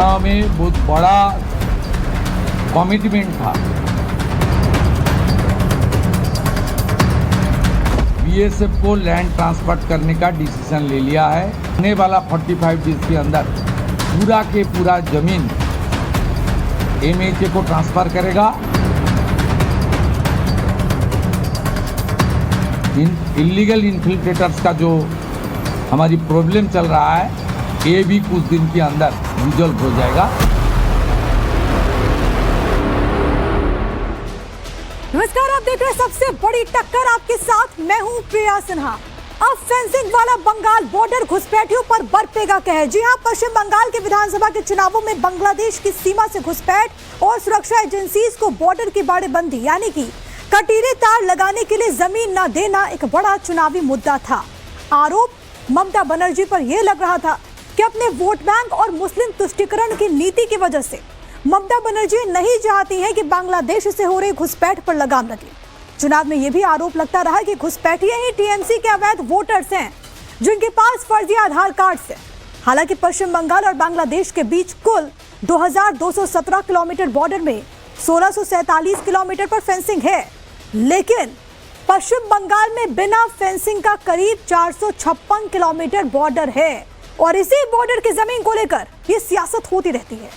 चुनाव में बहुत बड़ा कमिटमेंट था। बीएसएफ को लैंड ट्रांसफर करने का डिसीजन ले लिया है। आने वाला 45 डेज के अंदर पूरा के पूरा जमीन एमएचए को ट्रांसफर करेगा। इलीगल इन्फिल्ट्रेटर्स का जो हमारी प्रॉब्लम चल रहा है, ये भी कुछ दिन के अंदर रिजॉल्व हो जाएगा। नमस्कार, आप देख रहे हैं सबसे बड़ी टक्कर, आपके साथ मैं हूं प्रिया सिन्हा। अब फेंसिंग वाला बंगाल बॉर्डर घुसपैठियों पर बरपेगा कहर। जी हां, पश्चिम बंगाल के विधानसभा के चुनावों में बांग्लादेश की सीमा से घुसपैठ और सुरक्षा एजेंसीज को बॉर्डर की बाड़ेबंदी यानी कि कटीले तार लगाने के लिए जमीन न देना एक बड़ा चुनावी मुद्दा था। आरोप ममता बनर्जी पर यह लग रहा था कि अपने वोट बैंक और मुस्लिम तुष्टीकरण की नीति की वजह से ममता बनर्जी नहीं चाहती हैं कि बांग्लादेश से हो रही घुसपैठ पर लगाम लगे। चुनाव में यह भी आरोप लगता रहा कि घुसपैठिए ही टीएमसी के अवैध वोटर्स हैं जिनके पास फर्जी आधार कार्ड है। हालांकि पश्चिम बंगाल और बांग्लादेश के बीच कुल 2217 किलोमीटर बॉर्डर में 1647 किलोमीटर पर फेंसिंग है, लेकिन पश्चिम बंगाल में बिना फेंसिंग का करीब 456 किलोमीटर बॉर्डर है और इसी बॉर्डर की जमीन को लेकर ये सियासत होती रहती है।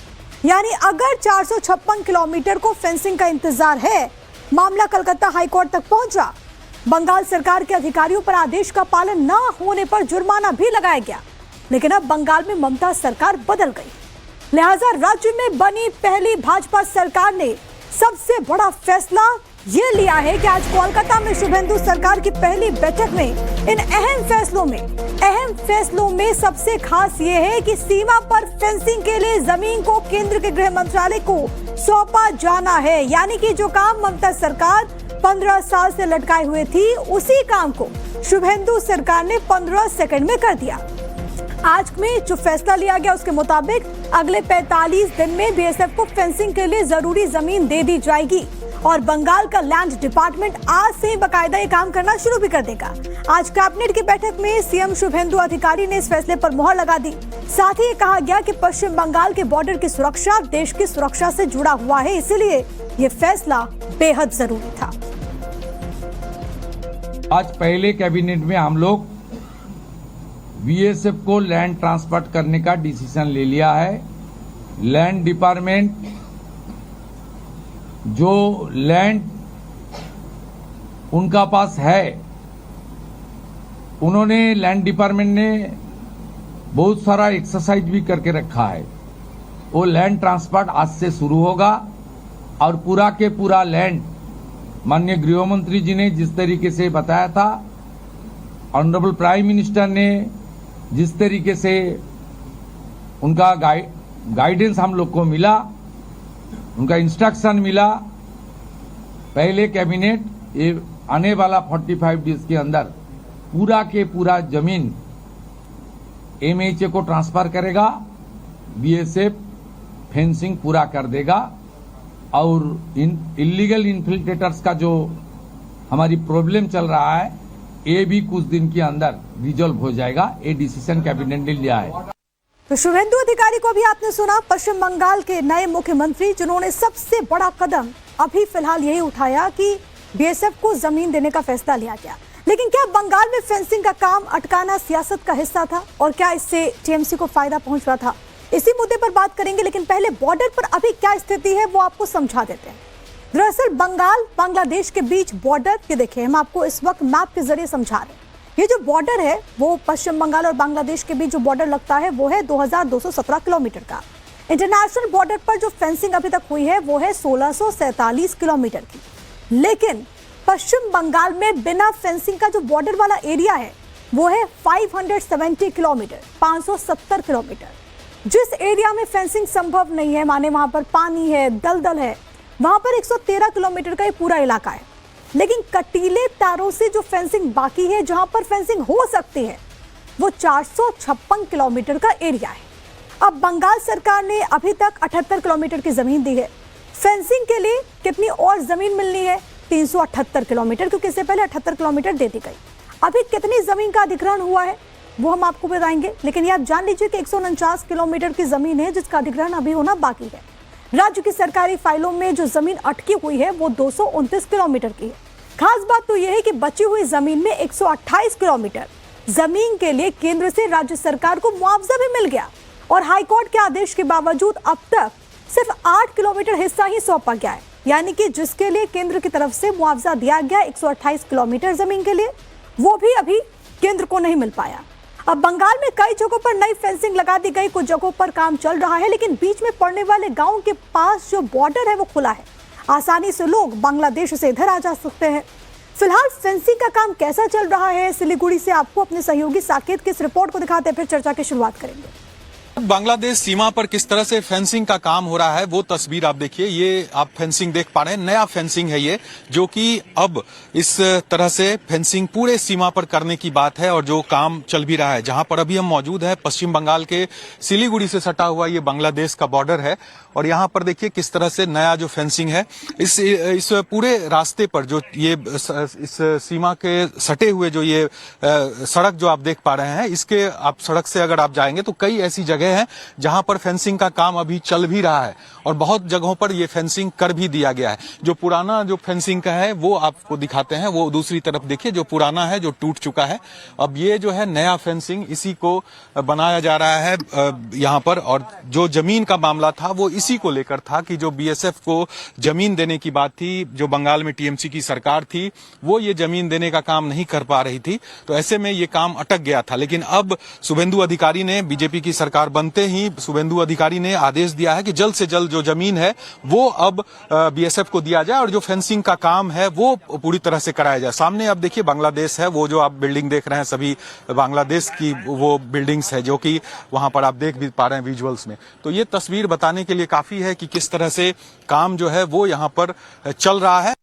यानी अगर 456 किलोमीटर को फेंसिंग का इंतजार है, मामला कलकत्ता हाईकोर्ट तक पहुंचा। बंगाल सरकार के अधिकारियों पर आदेश का पालन न होने पर जुर्माना भी लगाया गया, लेकिन अब बंगाल में ममता सरकार बदल गई। लिहाजा राज्य में बनी पहली भाजपा सरकार ने सबसे बड़ा फैसला ये लिया है कि आज कोलकाता में शुभेंदु सरकार की पहली बैठक में इन अहम फैसलों में सबसे खास ये है कि सीमा पर फेंसिंग के लिए जमीन को केंद्र के गृह मंत्रालय को सौंपा जाना है। यानी कि जो काम ममता सरकार 15 साल से लटकाए हुए थी, उसी काम को शुभेंदु सरकार ने 15 सेकंड में कर दिया। आज में जो फैसला लिया गया उसके मुताबिक अगले 45 दिन में बीएसएफ को फेंसिंग के लिए जरूरी जमीन दे दी जाएगी और बंगाल का लैंड डिपार्टमेंट आज से ही बाकायदा ये काम करना शुरू भी कर देगा। आज कैबिनेट की बैठक में सीएम शुभेंदु अधिकारी ने इस फैसले पर मुहर लगा दी। साथ ही कहा गया कि पश्चिम बंगाल के बॉर्डर की सुरक्षा देश की सुरक्षा से जुड़ा हुआ है, इसलिए ये फैसला बेहद जरूरी था। आज पहले कैबिनेट में हम लोग बीएसएफ को लैंड ट्रांसफर करने का डिसीजन ले लिया है। लैंड डिपार्टमेंट जो लैंड उनका पास है, उन्होंने लैंड डिपार्टमेंट ने बहुत सारा एक्सरसाइज भी करके रखा है। वो लैंड ट्रांसफर आज से शुरू होगा और पूरा के पूरा लैंड माननीय गृह मंत्री जी ने जिस तरीके से बताया था, ऑनरेबल प्राइम मिनिस्टर ने जिस तरीके से उनका गाइडेंस हम लोग को मिला, उनका इंस्ट्रक्शन मिला, पहले कैबिनेट ये आने वाला 45 डेज के अंदर पूरा के पूरा जमीन एमएचए को ट्रांसफर करेगा। बीएसएफ फेंसिंग पूरा कर देगा और इलीगल इन्फिल्ट्रेटर्स का जो हमारी प्रॉब्लम चल रहा है, ये भी कुछ दिन के अंदर रिजॉल्व हो जाएगा। ये डिसीजन कैबिनेट ने लिया है। तो शुभेंदु अधिकारी को भी आपने सुना, पश्चिम बंगाल के नए मुख्यमंत्री, जिन्होंने सबसे बड़ा कदम अभी फिलहाल यही उठाया कि बीएसएफ को जमीन देने का फैसला लिया गया। लेकिन क्या बंगाल में फेंसिंग का काम अटकाना सियासत का हिस्सा था और क्या इससे टीएमसी को फायदा पहुंच रहा था? इसी मुद्दे पर बात करेंगे, लेकिन पहले बॉर्डर पर अभी क्या स्थिति है वो आपको समझा देते हैं। दरअसल बंगाल बांग्लादेश के बीच बॉर्डर, ये देखिए हम आपको इस वक्त मैप के जरिए समझा रहे हैं। ये जो बॉर्डर है वो पश्चिम बंगाल और बांग्लादेश के बीच जो बॉर्डर लगता है वो है 2217 किलोमीटर का। इंटरनेशनल बॉर्डर पर जो फेंसिंग अभी तक हुई है वो है 1647 किलोमीटर की। लेकिन पश्चिम बंगाल में बिना फेंसिंग का जो बॉर्डर वाला एरिया है वो है 570 किलोमीटर, 570 किलोमीटर। जिस एरिया में फेंसिंग संभव नहीं है, माने वहां पर पानी है, दलदल है, वहां पर 113 किलोमीटर का ये पूरा इलाका है। लेकिन कटीले तारों से जो फेंसिंग बाकी है, जहां पर फेंसिंग हो सकती है, वो 456 किलोमीटर का एरिया है। अब बंगाल सरकार ने अभी तक 78 किलोमीटर की जमीन दी है। फेंसिंग के लिए कितनी और जमीन मिलनी है? 378 किलोमीटर, क्योंकि इससे पहले 78 किलोमीटर दे दी गई। अभी कितनी जमीन का अधिग्रहण हुआ है? वो हम आपको बताएंगे, लेकिन ये आप जान लीजिए कि 149 किलोमीटर की जमीन है जिसका अधिग्रहण अभी होना बाकी है। राज्य की सरकारी फाइलों में जो जमीन अटकी हुई है वो 229 किलोमीटर की है। खास बात तो यह है कि बची हुई जमीन में 128 किलोमीटर जमीन के लिए केंद्र से राज्य सरकार को मुआवजा भी मिल गया और हाईकोर्ट के आदेश के बावजूद अब तक सिर्फ 8 किलोमीटर हिस्सा ही सौंपा गया है, यानी कि जिसके लिए केंद्र की तरफ से मुआवजा दिया गया 128 किलोमीटर जमीन के लिए, वो भी अभी केंद्र को नहीं मिल पाया। अब बंगाल में कई जगहों पर नई फेंसिंग लगा दी गई, कुछ जगहों पर काम चल रहा है, लेकिन बीच में पड़ने वाले गांव के पास जो बॉर्डर है वो खुला है, आसानी से लोग बांग्लादेश से इधर आ जा सकते हैं। फिलहाल फेंसिंग का काम कैसा चल रहा है सिलीगुड़ी से आपको अपने सहयोगी साकेत की इस रिपोर्ट को दिखाते हैं, फिर चर्चा की शुरुआत करेंगे। बांग्लादेश सीमा पर किस तरह से फेंसिंग का काम हो रहा है वो तस्वीर आप देखिए। ये आप फेंसिंग देख पा रहे हैं, नया फेंसिंग है ये, जो कि अब इस तरह से फेंसिंग पूरे सीमा पर करने की बात है और जो काम चल भी रहा है। जहां पर अभी हम मौजूद हैं पश्चिम बंगाल के सिलीगुड़ी से सटा हुआ ये बांग्लादेश का बॉर्डर है और यहाँ पर देखिए किस तरह से नया जो फेंसिंग है इस पूरे रास्ते पर जो ये इस सीमा के सटे हुए जो ये सड़क जो आप देख पा रहे हैं, इसके आप सड़क से अगर आप जाएंगे तो कई ऐसी जगह हैं जहां पर फेंसिंग का काम अभी चल भी रहा है और बहुत जगहों पर ये फेंसिंग कर भी दिया गया है। जो पुराना जो फेंसिंग का है वो आपको दिखाते हैं, वो दूसरी तरफ देखिए जो पुराना है जो टूट चुका है। अब ये जो है नया फेंसिंग इसी को बनाया जा रहा है यहाँ पर। और जो जमीन का मामला था वो इसी को लेकर था कि जो बीएसएफ को जमीन देने की बात थी, जो बंगाल में टीएमसी की सरकार थी वो ये जमीन देने का काम नहीं कर पा रही थी, तो ऐसे में ये काम अटक गया था। लेकिन अब शुभेंदु अधिकारी ने, बीजेपी की सरकार बनते ही शुभेंदु अधिकारी ने आदेश दिया है कि जल्द से जल्द जो जमीन है वो अब बीएसएफ को दिया जाए और जो फेंसिंग का काम है वो पूरी तरह से कराया जाए। सामने अब देखिए बांग्लादेश है, वो जो आप बिल्डिंग देख रहे हैं सभी बांग्लादेश की वो बिल्डिंग्स है जो कि वहां पर आप देख भी पा रहे हैं विजुअल्स में। तो ये तस्वीर बताने के लिए काफी है कि किस तरह से काम जो है वो यहाँ पर चल रहा है।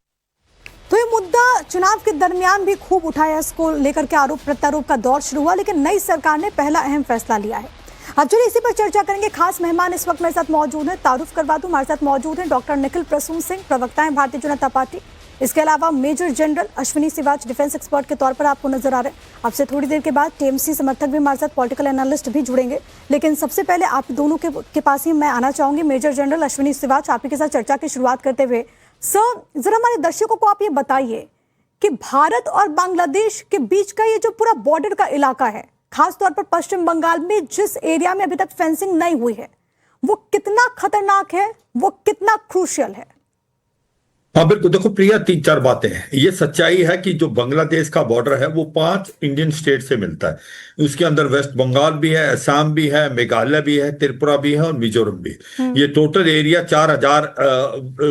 तो ये मुद्दा चुनाव के दरमियान भी खूब उठाया, इसको लेकर के आरोप प्रत्यारोप का दौर शुरू हुआ, लेकिन नई सरकार ने पहला अहम फैसला लिया है। अब चलिए इसी पर चर्चा करेंगे। खास मेहमान इस वक्त मेरे साथ मौजूद हैं, तारुफ करवा दूं, हमारे साथ मौजूद हैं डॉक्टर निखिल प्रसून सिंह, प्रवक्ता हैं भारतीय जनता पार्टी। इसके अलावा major general Ashwini Siwach defence expert के तौर पर आपको नजर आ रहे हैं। आपसे थोड़ी देर के बाद टीएमसी समर्थक भी हमारे साथ पॉलिटिकल एनालिस्ट भी जुड़ेंगे, लेकिन सबसे पहले आप दोनों के पास ही मैं आना चाहूंगी। मेजर जनरल अश्विनी सिवाच, आप ही के साथ चर्चा की शुरुआत करते हुए सर, जरा हमारे दर्शकों को आप ये बताइए कि भारत और बांग्लादेश के बीच का ये जो पूरा बॉर्डर का इलाका है, खासतौर पर पश्चिम बंगाल में जिस एरिया में अभी तक फेंसिंग नहीं हुई है, वो कितना खतरनाक है, वो कितना क्रूशियल है? हाँ बिल्कुल, देखो प्रिया, 3-4 बातें हैं। ये सच्चाई है कि जो बांग्लादेश का बॉर्डर है वो 5 इंडियन स्टेट से मिलता है। उसके अंदर वेस्ट बंगाल भी है, असम भी है, मेघालय भी है, त्रिपुरा भी है और मिजोरम भी है। ये टोटल एरिया 4000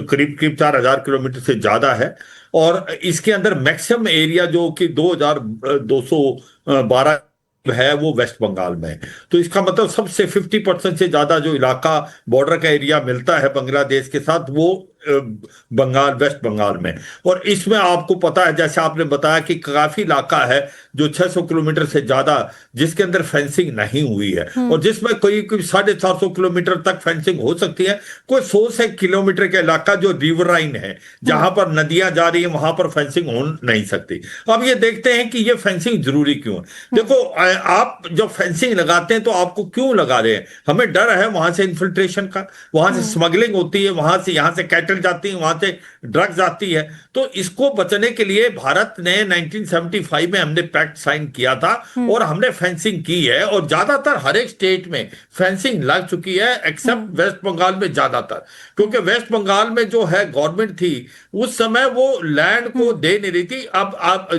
करीब 4000 किलोमीटर से ज्यादा है और इसके अंदर मैक्सिमम एरिया जो कि 2212 है वो वेस्ट बंगाल में। तो इसका मतलब सबसे 50% से ज्यादा जो इलाका बॉर्डर का एरिया मिलता है बांग्लादेश के साथ वो बंगाल, वेस्ट बंगाल में। और इसमें आपको पता है, जैसे आपने बताया कि काफी इलाका है जो 600 किलोमीटर से ज्यादा जिसके अंदर फेंसिंग नहीं हुई है और जिसमें कोई 450 किलोमीटर तक फेंसिंग हो सकती है। कोई 100 से किलोमीटर का इलाका जो रिवराइन है, जहां पर नदियां जा रही है, वहां पर फेंसिंग हो नहीं सकती। अब ये देखते हैं कि ये फेंसिंग जरूरी क्यों है। देखो, आप जब फेंसिंग लगाते हैं तो आपको क्यों लगा रहे हैं? हमें डर है वहां से इन्फिल्ट्रेशन का, वहां से स्मगलिंग होती है, वहां से यहां से कैटल जाती है, वहां से ड्रग्स आती है। तो इसको बचने के लिए भारत ने 1975 में हमने पैक्ट साइन किया था और हमने फेंसिंग की है और ज्यादातर हर एक स्टेट में फेंसिंग लग चुकी है एक्सेप्ट वेस्ट बंगाल में ज्यादातर, क्योंकि वेस्ट बंगाल में जो है गवर्नमेंट थी उस समय वो लैंड को दे नहीं रही थी। अब आप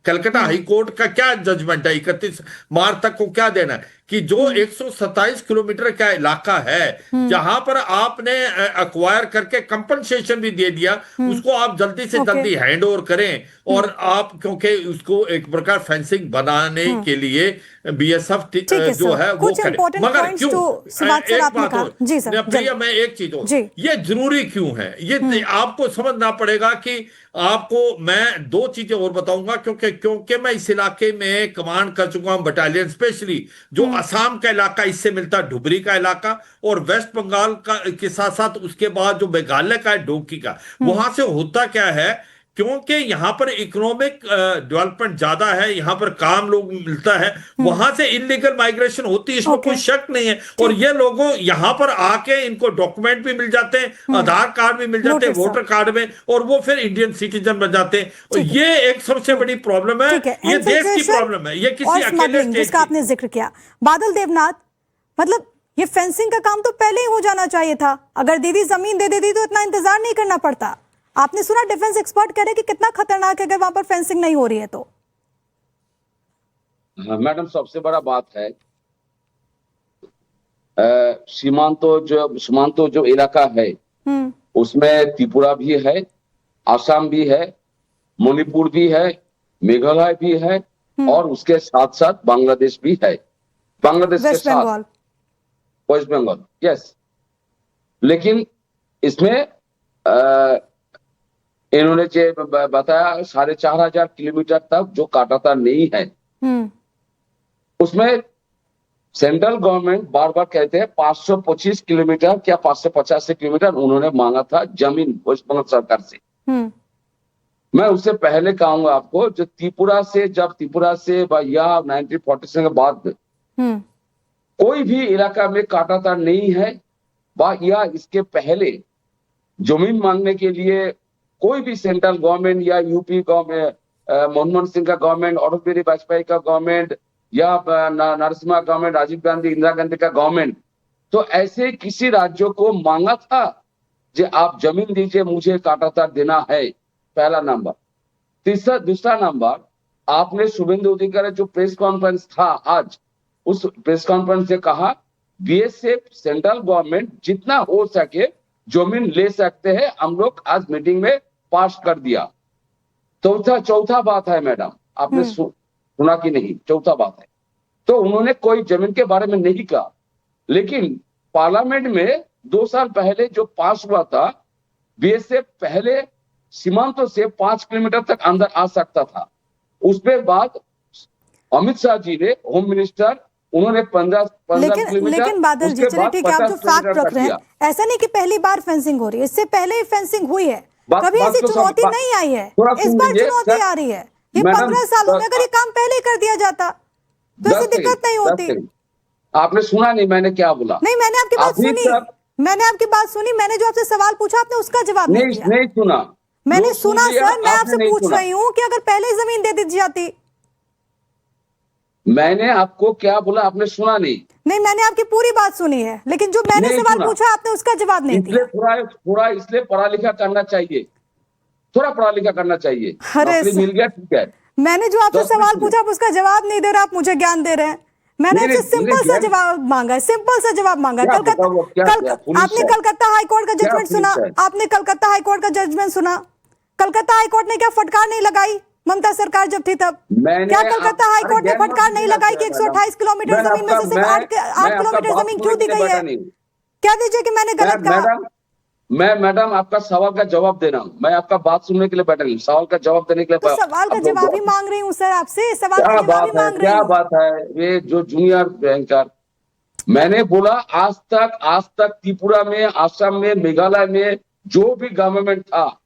कलकत्ता हाई कोर्ट का क्या जजमेंट है 31 मार्च तक को क्या देना है कि जो 127 किलोमीटर का इलाका है जहां पर आपने अक्वायर करके कंपनसेशन भी दे दिया, उसको आप जल्दी से जल्दी हैंड ओवर करें और आप, क्योंकि उसको एक प्रकार फेंसिंग बनाने के लिए बीएसएफ जो है वो करे। मगर क्यों, एक बात और प्रिया, मैं एक चीज और, ये जरूरी क्यों है ये आपको समझना पड़ेगा कि आपको मैं 2 चीजें और बताऊंगा, क्योंकि मैं इस इलाके में कमांड कर चुका हूं बटालियन, स्पेशली जो असम का इलाका इससे मिलता है, धुबरी का इलाका, और वेस्ट बंगाल का के साथ साथ उसके बाद जो मेघालय का है, डोकी का। वहां से होता क्या है क्योंकि यहाँ पर इकोनॉमिक डेवलपमेंट ज्यादा है, यहाँ पर काम लोग मिलता है, वहां से इलीगल माइग्रेशन होती है, इसमें कोई शक नहीं है। और ये लोगों यहाँ पर आके इनको डॉक्यूमेंट भी मिल जाते हैं, आधार कार्ड भी मिल जाते हैं, वोटर कार्ड में, और वो फिर इंडियन सिटीजन बन जाते हैं। और ये एक सबसे बड़ी प्रॉब्लम है, ये देश की प्रॉब्लम है, ये किसी अकेले स्टेट जिसका आपने जिक्र किया। बादल देवनाथ, मतलब ये फेंसिंग का काम तो पहले ही हो जाना चाहिए था। अगर दीदी जमीन दे देती तो इतना इंतजार नहीं करना पड़ता। आपने सुना डिफेंस एक्सपर्ट कह रहे कि कितना खतरनाक है अगर वहां पर फेंसिंग नहीं हो रही है तो। मैडम, सबसे बड़ा बात है सीमांत जो इलाका है उसमें त्रिपुरा भी है, आसाम भी है, मणिपुर भी है, मेघालय भी है, और उसके साथ साथ बांग्लादेश भी है। बांग्लादेश के साथ वेस्ट बंगाल, यस। लेकिन इसमें इन्होंने जो बताया 4,500 किलोमीटर तक जो काटातार नहीं है, उसमें सेंट्रल गवर्नमेंट बार बार कहते हैं 525 किलोमीटर क्या 550 किलोमीटर उन्होंने मांगा था जमीन वेस्ट बंगाल सरकार से। मैं उससे पहले कहूंगा आपको, जो त्रिपुरा से या 1947 के बाद कोई भी इलाका में काटातार नहीं है, या इसके पहले जमीन मांगने के लिए कोई भी सेंट्रल गवर्नमेंट या यूपी गवर्नमेंट, मनमोहन सिंह का गवर्नमेंट, अटल बिहारी वाजपेयी का गवर्नमेंट, या नरसिम्हा गवर्नमेंट, राजीव गांधी, इंदिरा गांधी का गवर्नमेंट, तो ऐसे किसी राज्यों को मांगा था जो आप जमीन दीजिए, मुझे काटातार देना है, पहला नंबर। दूसरा नंबर, आपने शुभेंदु अधिकारी जो प्रेस कॉन्फ्रेंस था आज, उस प्रेस कॉन्फ्रेंस से कहा बीएसएफ सेंट्रल गवर्नमेंट जितना हो सके जमीन ले सकते हैं, हम लोग आज मीटिंग में पास कर दिया। चौथा बात है मैडम, आपने सुना कि नहीं, चौथा बात है, तो उन्होंने कोई जमीन के बारे में नहीं कहा, लेकिन पार्लियामेंट में 2 साल पहले जो पास हुआ था, बीएसएफ पहले सीमांतों से 5 किलोमीटर तक अंदर आ सकता था। उसके बाद अमित शाह जी ने, होम मिनिस्टर, उन्होंने 15 किलोमीटर। लेकिन बादल जी, चलिए ठीक है, आप जो फैक्ट रख रहे हैं, ऐसा नहीं कि पहली बार फेंसिंग हो रही है, इससे पहले ही फेंसिंग हुई है, कभी ऐसी चुनौती नहीं आई है, इस बार चुनौती आ रही है। ये 15 सालों में अगर ये काम पहले कर दिया जाता तो ऐसी दिक्कत नहीं होती। आपने सुना नहीं मैंने क्या बोला? नहीं, मैंने आपकी बात सुनी, मैंने जो आपसे सवाल पूछा आपने उसका जवाब नहीं दिया। नहीं सुना, मैंने सुना सर, मैं आपसे पूछ रही हूँ कि अगर पहले जमीन दे दी जाती। मैंने आपको क्या बोला, आपने सुना नहीं? नहीं, मैंने आपकी पूरी बात सुनी है, लेकिन जो मैंने सवाल पूछा आपने उसका जवाब नहीं दिया। थोड़ा इसलिए पढ़ा लिखा करना चाहिए, थोड़ा पढ़ा लिखा करना चाहिए। अरे मिल गया, ठीक है। मैंने जो आपसे सवाल पूछा आप उसका जवाब नहीं दे रहे, आप मुझे ज्ञान दे रहे हैं। मैंने आपसे सिंपल सा जवाब मांगा है, सिंपल सा जवाब मांगा है। आपने कलकत्ता हाईकोर्ट का जजमेंट सुना? आपने कलकत्ता हाईकोर्ट का जजमेंट सुना? कलकत्ता हाईकोर्ट ने क्या फटकार नहीं लगाई ममता सरकार जब थी तब? क्या कलकत्ता हाईकोर्ट ने फटकार नहीं लगाई कि 128 किलोमीटर जमीन में से सिर्फ 8 किलोमीटर जमीन क्यों दी गई है? क्या दीजिए कि मैंने गलत कहा? मैं मैडम आपका सवाल का जवाब दे रहा हूँ, मैं आपका बात सुनने के लिए बैठा नहीं, सवाल का जवाब देने के लिए। तो सवाल का जवाब ही मांग रही हूँ सर आपसे, सवाल का जवाब ही मांग रही हूँ। क्या बात है, ये जो जूनियर बैंकर, मैंने बोला आज तक त्रिपुरा में, आसाम में, मेघालय में जो भी गवर्नमेंट था,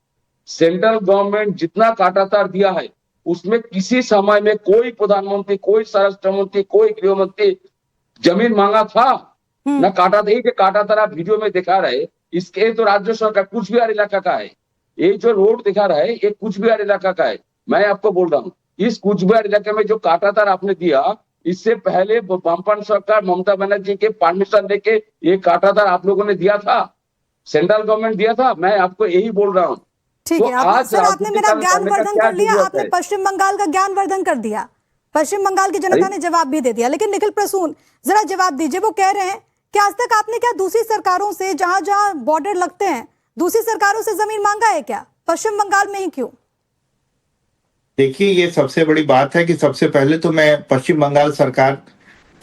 सेंट्रल गवर्नमेंट जितना काटातार दिया है, उसमें किसी समय में कोई प्रधानमंत्री, कोई स्वराष्ट्र मंत्री, कोई गृह मंत्री जमीन मांगा था? न काटातार आप वीडियो में दिखा रहे, इसके तो राज्य सरकार कुछ बिहार इलाका का है, ये जो रोड दिखा रहा है ये कुछ बिहार इलाका का है। मैं आपको बोल रहा हूँ, इस कुछ बिहार इलाके में जो काटातार आपने दिया, इससे पहले वामपंथ सरकार ममता बनर्जी के परमिशन लेके ये काटातार आप लोगों ने दिया था, सेंट्रल गवर्नमेंट दिया था। मैं आपको यही बोल रहा हूँ। ठीक है, आपने मेरा ज्ञानवर्धन कर लिया, आपने पश्चिम बंगाल का ज्ञानवर्धन कर दिया, पश्चिम बंगाल की जनता ने जवाब भी दे दिया। लेकिन निखिल प्रसून जरा जवाब दीजिए, वो कह रहे हैं कि आज तक आपने क्या दूसरी सरकारों से, जहां जहां बॉर्डर लगते हैं, दूसरी सरकारों से जमीन मांगा है क्या? पश्चिम बंगाल में ही क्यों? देखिए, ये सबसे बड़ी बात है कि सबसे पहले तो मैं पश्चिम बंगाल सरकार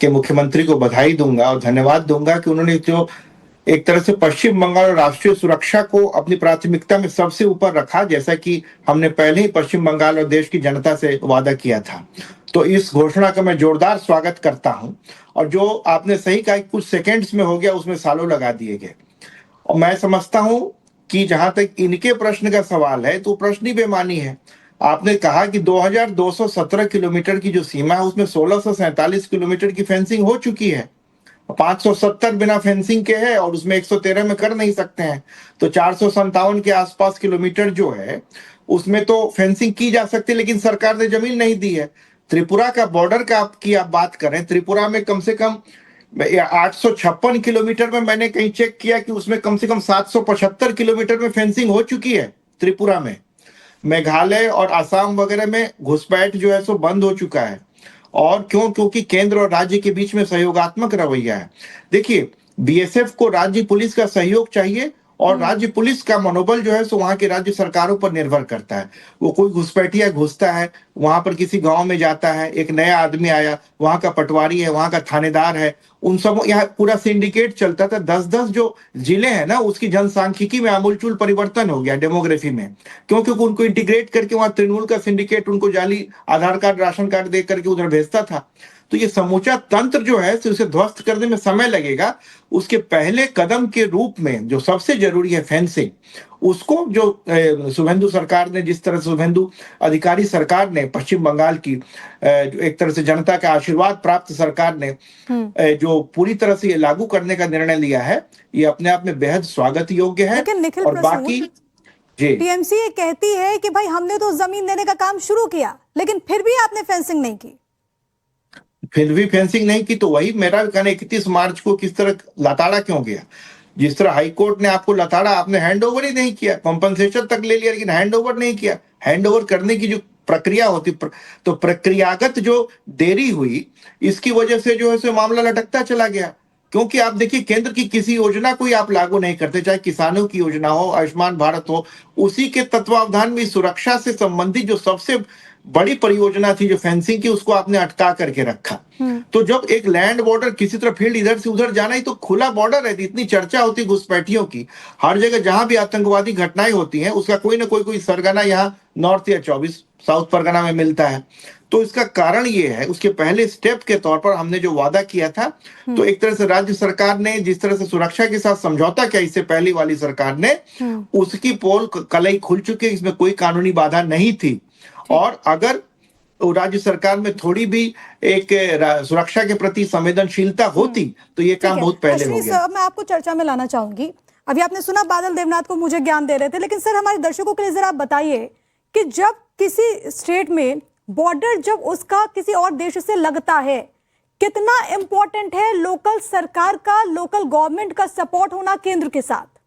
के मुख्यमंत्री को बधाई दूंगा और धन्यवाद दूंगा कि उन्होंने जो एक तरह से पश्चिम बंगाल और राष्ट्रीय सुरक्षा को अपनी प्राथमिकता में सबसे ऊपर रखा, जैसा कि हमने पहले ही पश्चिम बंगाल और देश की जनता से वादा किया था। तो इस घोषणा का मैं जोरदार स्वागत करता हूं। और जो आपने सही कहा, कुछ सेकंड्स में हो गया, उसमें सालों लगा दिए गए। और मैं समझता हूं कि जहां तक इनके प्रश्न का सवाल है तो प्रश्न ही बेमानी है। आपने कहा कि 2217 किलोमीटर की जो सीमा है उसमें 1647 किलोमीटर की फेंसिंग हो चुकी है, 570 बिना फेंसिंग के है और उसमें 113 में कर नहीं सकते हैं, तो 457 के आसपास किलोमीटर जो है उसमें तो फेंसिंग की जा सकती है, लेकिन सरकार ने जमीन नहीं दी है। त्रिपुरा का बॉर्डर का आप बात करें, त्रिपुरा में कम से कम 856 किलोमीटर में मैंने कहीं चेक किया कि उसमें कम से कम 775 किलोमीटर में फेंसिंग हो चुकी है त्रिपुरा में। मेघालय और असम वगैरह में घुसपैठ जो है सो बंद हो चुका है। और क्योंकि केंद्र और राज्य के बीच में सहयोगात्मक रवैया है। देखिए, बीएसएफ को राज्य पुलिस का सहयोग चाहिए और राज्य पुलिस का मनोबल जो है सो वहां की राज्य सरकारों पर निर्भर करता है। वो कोई घुसपैठिया घुसता है, वहां पर किसी गांव में जाता है, एक नया आदमी आया, वहां का पटवारी है, वहां का थानेदार है, उन सब यहाँ पूरा सिंडिकेट चलता था। 10-10 जो जिले हैं ना, उसकी जनसांख्यिकी में आमूलचूल परिवर्तन हो गया, डेमोग्राफी में, क्योंकि उनको इंटीग्रेट करके वहां तृणमूल का सिंडिकेट उनको जाली आधार कार्ड, राशन कार्ड दे करके उधर भेजता था। तो ये समूचा तंत्र जो है उसे ध्वस्त करने में समय लगेगा। उसके पहले कदम के रूप में जो सबसे जरूरी है फेंसिंग, उसको जो शुभेंदु सरकार ने, जिस तरह से शुभेंदु अधिकारी सरकार ने, पश्चिम बंगाल की एक तरह से जनता का आशीर्वाद प्राप्त सरकार ने जो पूरी तरह से ये लागू करने का निर्णय लिया है, ये अपने आप में बेहद स्वागत योग्य है। लेकिन निखिल और बाकी जी, टीएमसी ये कहती है कि भाई हमने तो जमीन देने का काम शुरू किया, लेकिन फिर भी आपने फेंसिंग नहीं की। फिर भी फेंसिंग नहीं की तो वही मेरा कहना, 31 मार्च को किस तरह लताड़ा क्यों गया? जिस तरह हाईकोर्ट ने आपको लताड़ा, आपने हैंड ओवर ही नहीं किया, कॉम्पनसेशन तक ले लिया लेकिन हैंड ओवर नहीं किया। हैंड ओवर करने की जो प्रक्रिया होती, तो प्रक्रियागत जो देरी हुई, इसकी वजह से जो है सो मामला लटकता चला गया। क्योंकि आप देखिए, केंद्र की किसी योजना को ही आप लागू नहीं करते, चाहे किसानों की योजना हो, आयुष्मान भारत हो, उसी के तत्वावधान में सुरक्षा से संबंधित जो सबसे बड़ी परियोजना थी जो फेंसिंग की, उसको आपने अटका करके रखा। तो जब एक लैंड बॉर्डर, किसी तरह फील्ड इधर से उधर जाना ही तो खुला बॉर्डर है, इतनी चर्चा होती घुसपैठियों की, हर जगह जहां भी आतंकवादी घटनाएं होती हैं उसका कोई ना कोई सरगना यहाँ नॉर्थ या 24 साउथ परगना में मिलता है। तो इसका कारण ये है, उसके पहले स्टेप के तौर पर हमने जो वादा किया था, तो एक तरह से राज्य सरकार ने जिस तरह से सुरक्षा के साथ समझौता किया इससे पहली वाली सरकार ने, उसकी पोल कलई खुल चुकी है, इसमें कोई कानूनी बाधा नहीं थी। और अगर राज्य सरकार में थोड़ी भी एक सुरक्षा के प्रति संवेदनशीलता होती तो ये काम बहुत पहले हो गया। मैं आपको चर्चा में लाना चाहूंगी। अभी आपने सुना बादल देवनाथ को मुझे ज्ञान दे रहे थे, लेकिन सर हमारे दर्शकों के लिए जरा आप बताइए कि जब किसी स्टेट में बॉर्डर, जब उसका किसी और देश से लगता है, कितना इंपॉर्टेंट है लोकल सरकार का, लोकल गवर्नमेंट का सपोर्ट होना केंद्र के साथ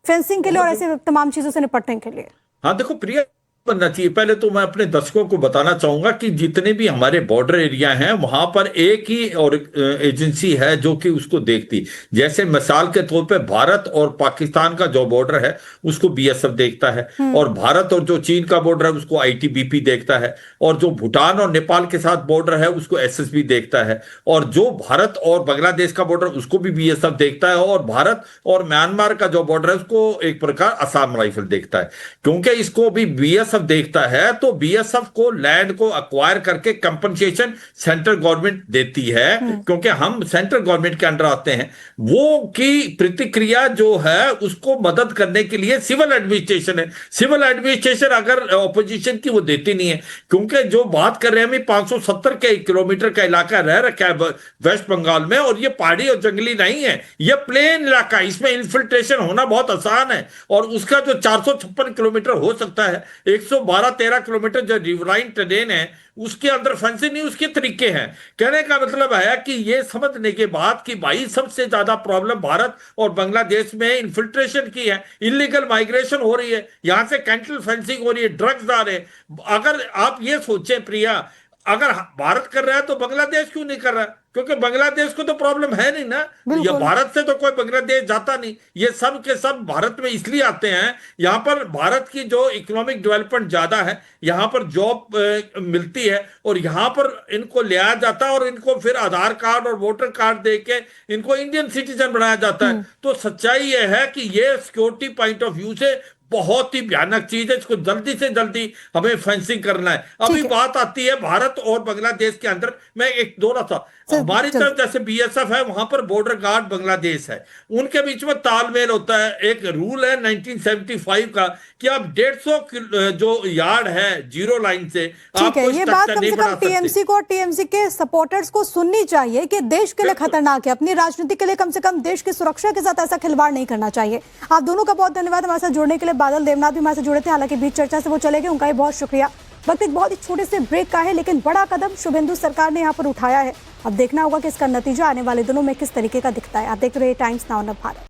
फेंसिंग के लिए और ऐसे तमाम चीजों से निपटने के लिए। हाँ देखो प्रिया, बनना चाहिए। पहले तो मैं अपने दर्शकों को बताना चाहूंगा कि जितने भी हमारे बॉर्डर एरिया हैं वहां पर एक ही और एजेंसी है जो कि उसको देखती, जैसे मिसाल के तौर पे भारत और पाकिस्तान का जो बॉर्डर है उसको बीएसएफ देखता है, और भारत और जो चीन का बॉर्डर है उसको आईटीबीपी देखता है, और जो भूटान और नेपाल के साथ बॉर्डर है उसको एसएसबी देखता है, और जो भारत और बांग्लादेश का बॉर्डर उसको भी बीएसएफ देखता है, और भारत और म्यांमार का जो बॉर्डर है उसको एक प्रकार असम राइफल देखता है। क्योंकि इसको भी बीएसएफ देखता है तो बीएसएफ को लैंड को अक्वायर करके कंपनसेशन सेंट्रल गवर्नमेंट देती है, क्योंकि हम सेंट्रल गवर्नमेंट के अंडर आते हैं। वो की प्रतिक्रिया जो है उसको मदद करने के लिए सिविल एडमिनिस्ट्रेशन है। सिविल एडमिनिस्ट्रेशन अगर ऑपोजिशन की वो देती नहीं है, क्योंकि जो बात कर रहे हैं, 570 के किलोमीटर का इलाका रह रखा है वेस्ट बंगाल में, और ये पहाड़ी और जंगली नहीं है, ये प्लेन इलाका, इसमें इन्फिल्ट्रेशन होना बहुत आसान है। और उसका जो 456 किलोमीटर हो सकता है, 112-13 किलोमीटर जो रिवराइन टेरेन है उसके अंदर फेंसिंग नहीं, उसके तरीके हैं। कहने का मतलब है कि ये समझने के बाद कि भाई सबसे ज्यादा प्रॉब्लम भारत और बांग्लादेश में इन्फिल्ट्रेशन की है, इलीगल माइग्रेशन हो रही है, यहां से कैंटल फेंसिंग हो रही है, ड्रग्स आ रहे हैं। अगर आप ये सोचें प्रिया, अगर भारत कर रहा है तो बांग्लादेश क्यों नहीं कर रहा? क्योंकि बांग्लादेश को तो प्रॉब्लम है नहीं ना, या भारत से तो कोई बांग्लादेश जाता नहीं, ये सब के सब भारत में इसलिए आते हैं। यहाँ पर भारत की जो इकोनॉमिक डेवलपमेंट ज्यादा है, यहाँ पर जॉब मिलती है, और यहाँ पर इनको लिया जाता है, और इनको फिर आधार कार्ड और वोटर कार्ड देके इनको इंडियन सिटीजन बनाया जाता है। तो सच्चाई यह है कि ये सिक्योरिटी पॉइंट ऑफ व्यू से बहुत ही भयानक चीज है। इसको जल्दी से जल्दी हमें फेंसिंग करना है। अभी बात आती है भारत और बांग्लादेश के अंदर, मैं एक थोड़ा सा, हमारी तरफ जैसे बीएसएफ है, वहां पर बॉर्डर गार्ड बांग्लादेश है, उनके बीच में तालमेल होता है। एक रूल है 1975 का कि आप 150 जो यार्ड है जीरो लाइन से, ठीक है, ये बात कम से कम टीएमसी को और टीएमसी के सपोर्टर्स को सुननी चाहिए कि देश के लिए खतरनाक है, अपनी राजनीति के लिए कम से कम देश की सुरक्षा के साथ ऐसा खिलवाड़ नहीं करना चाहिए। आप दोनों का बहुत धन्यवाद हमारे साथ जुड़ने के लिए। बादल देवनाथ भी हमारे साथ जुड़े थे, हालांकि बीच चर्चा से वो चले गए, उनका भी बहुत शुक्रिया। वक्त एक बहुत ही छोटे से ब्रेक का है, लेकिन बड़ा कदम शुभेंदु सरकार ने यहाँ पर उठाया है। अब देखना होगा कि इसका नतीजा आने वाले दिनों में किस तरीके का दिखता है। आप देख रहे हैं टाइम्स नाउ भारत।